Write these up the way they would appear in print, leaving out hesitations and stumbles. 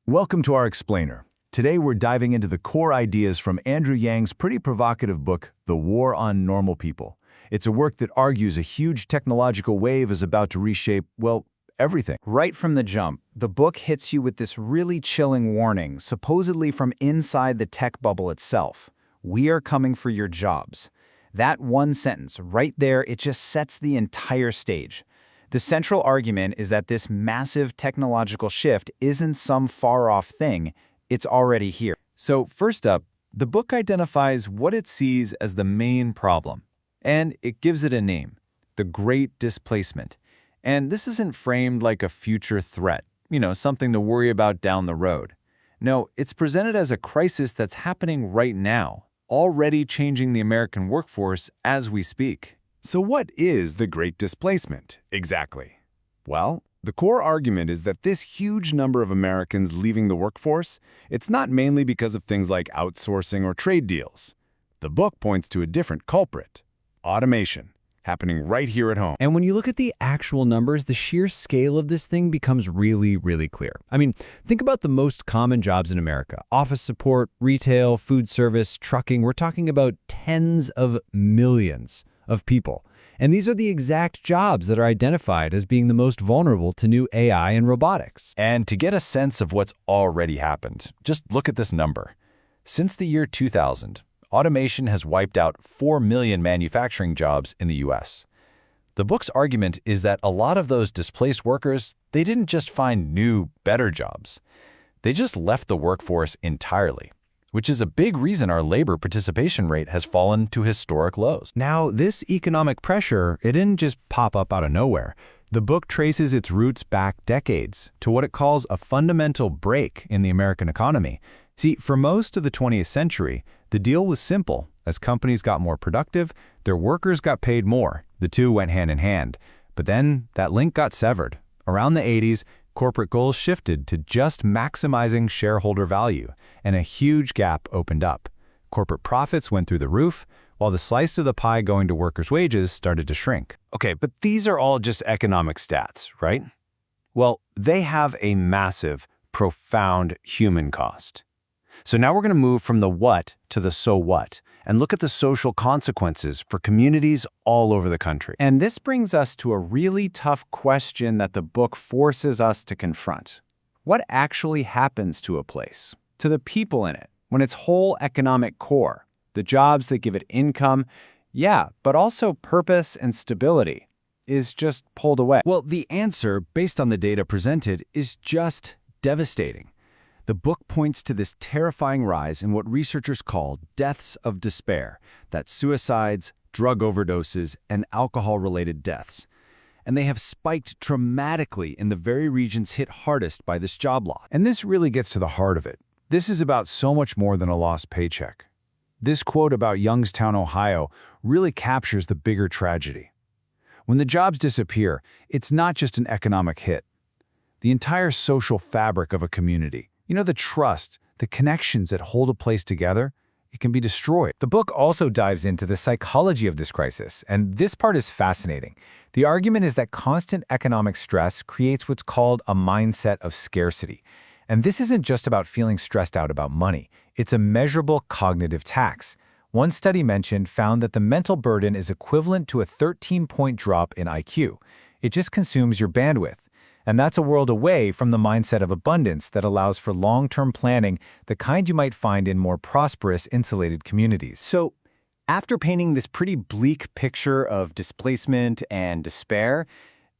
Welcome to our explainer. Today we're diving into the core ideas from Andrew Yang's pretty provocative book, The War on Normal People. It's a work that argues a huge technological wave is about to reshape, well, everything. Right from the jump, the book hits you with this really chilling warning, supposedly from inside the tech bubble itself. We are coming for your jobs. That one sentence, right there, it just sets the entire stage. The central argument is that this massive technological shift isn't some far-off thing, it's already here. So first up, the book identifies what it sees as the main problem, and it gives it a name, the Great Displacement. And this isn't framed like a future threat, something to worry about down the road. No, it's presented as a crisis that's happening right now, already changing the American workforce as we speak. So what is the Great Displacement, exactly? Well, the core argument is that this huge number of Americans leaving the workforce, it's not mainly because of things like outsourcing or trade deals. The book points to a different culprit, automation, happening right here at home. And when you look at the actual numbers, the sheer scale of this thing becomes really, really clear. I mean, think about the most common jobs in America. Office support, retail, food service, trucking. We're talking about tens of millions of people. And these are the exact jobs that are identified as being the most vulnerable to new AI and robotics. And to get a sense of what's already happened, just look at this number. Since the year 2000, automation has wiped out 4 million manufacturing jobs in the US. The book's argument is that a lot of those displaced workers, they didn't just find new, better jobs. They just left the workforce entirely, which is a big reason our labor participation rate has fallen to historic lows. Now, this economic pressure, it didn't just pop up out of nowhere. The book traces its roots back decades to what it calls a fundamental break in the American economy. See, for most of the 20th century, the deal was simple. As companies got more productive, their workers got paid more. The two went hand in hand. But then that link got severed. Around the 80s, corporate goals shifted to just maximizing shareholder value, and a huge gap opened up. Corporate profits went through the roof, while the slice of the pie going to workers' wages started to shrink. Okay, but these are all just economic stats, right? Well, they have a massive, profound human cost. So now we're going to move from the what to the so what, and look at the social consequences for communities all over the country. And this brings us to a really tough question that the book forces us to confront. What actually happens to a place, to the people in it, when its whole economic core, the jobs that give it income, but also purpose and stability, is just pulled away? Well, the answer, based on the data presented, is just devastating. The book points to this terrifying rise in what researchers call deaths of despair. That's suicides, drug overdoses, and alcohol-related deaths. And they have spiked dramatically in the very regions hit hardest by this job loss. And this really gets to the heart of it. This is about so much more than a lost paycheck. This quote about Youngstown, Ohio, really captures the bigger tragedy. When the jobs disappear, it's not just an economic hit. The entire social fabric of a community, the trust, the connections that hold a place together, it can be destroyed. The book also dives into the psychology of this crisis, and this part is fascinating. The argument is that constant economic stress creates what's called a mindset of scarcity. And this isn't just about feeling stressed out about money. It's a measurable cognitive tax. One study found that the mental burden is equivalent to a 13-point drop in IQ. It just consumes your bandwidth. And that's a world away from the mindset of abundance that allows for long-term planning, the kind you might find in more prosperous, insulated communities. So, after painting this pretty bleak picture of displacement and despair,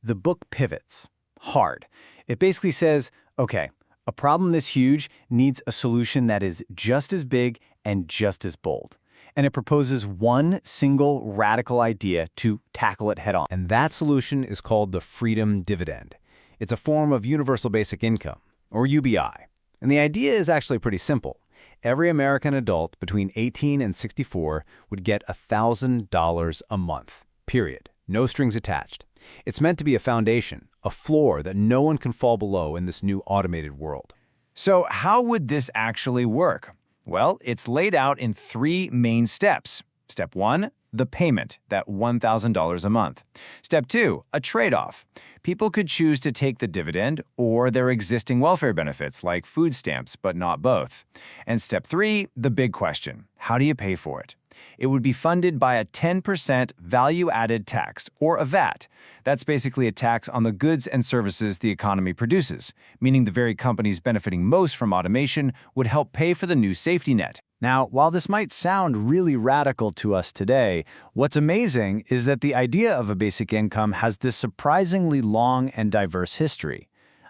the book pivots hard. It basically says, okay, a problem this huge needs a solution that is just as big and just as bold. And it proposes one single radical idea to tackle it head-on. And that solution is called the freedom dividend. It's a form of universal basic income, or UBI. And the idea is actually pretty simple. Every American adult between 18 and 64 would get $1,000 a month, period. No strings attached. It's meant to be a foundation, a floor that no one can fall below in this new automated world. So how would this actually work? Well, it's laid out in 3 main steps. Step 1, the payment, that $1,000 a month. Step 2, a trade-off. People could choose to take the dividend or their existing welfare benefits like food stamps, but not both. And step 3, the big question. How do you pay for it? It would be funded by a 10% value-added tax, or a VAT. That's basically a tax on the goods and services the economy produces, meaning the very companies benefiting most from automation would help pay for the new safety net. Now, while this might sound really radical to us today, what's amazing is that the idea of a basic income has this surprisingly long and diverse history.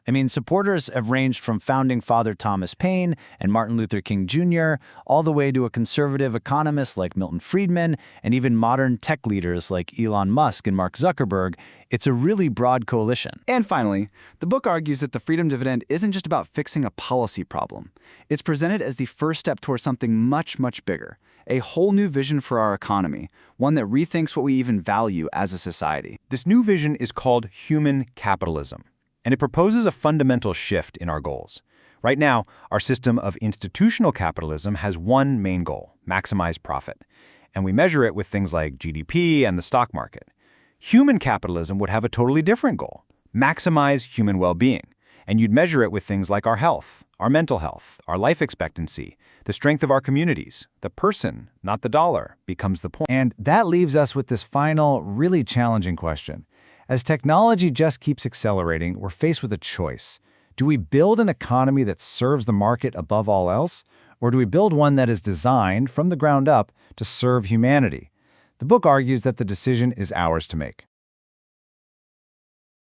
I mean, supporters have ranged from founding father Thomas Paine and Martin Luther King Jr., all the way to a conservative economist like Milton Friedman, and even modern tech leaders like Elon Musk and Mark Zuckerberg. It's a really broad coalition. And finally, the book argues that the freedom dividend isn't just about fixing a policy problem. It's presented as the first step towards something much, much bigger, a whole new vision for our economy, one that rethinks what we even value as a society. This new vision is called human capitalism, and it proposes a fundamental shift in our goals. Right now, our system of institutional capitalism has one main goal: maximize profit. And we measure it with things like GDP and the stock market. Human capitalism would have a totally different goal: maximize human well-being. And you'd measure it with things like our health, our mental health, our life expectancy, the strength of our communities. The person, not the dollar, becomes the point. And that leaves us with this final, really challenging question. As technology just keeps accelerating, we're faced with a choice. Do we build an economy that serves the market above all else? Or do we build one that is designed, from the ground up, to serve humanity? The book argues that the decision is ours to make.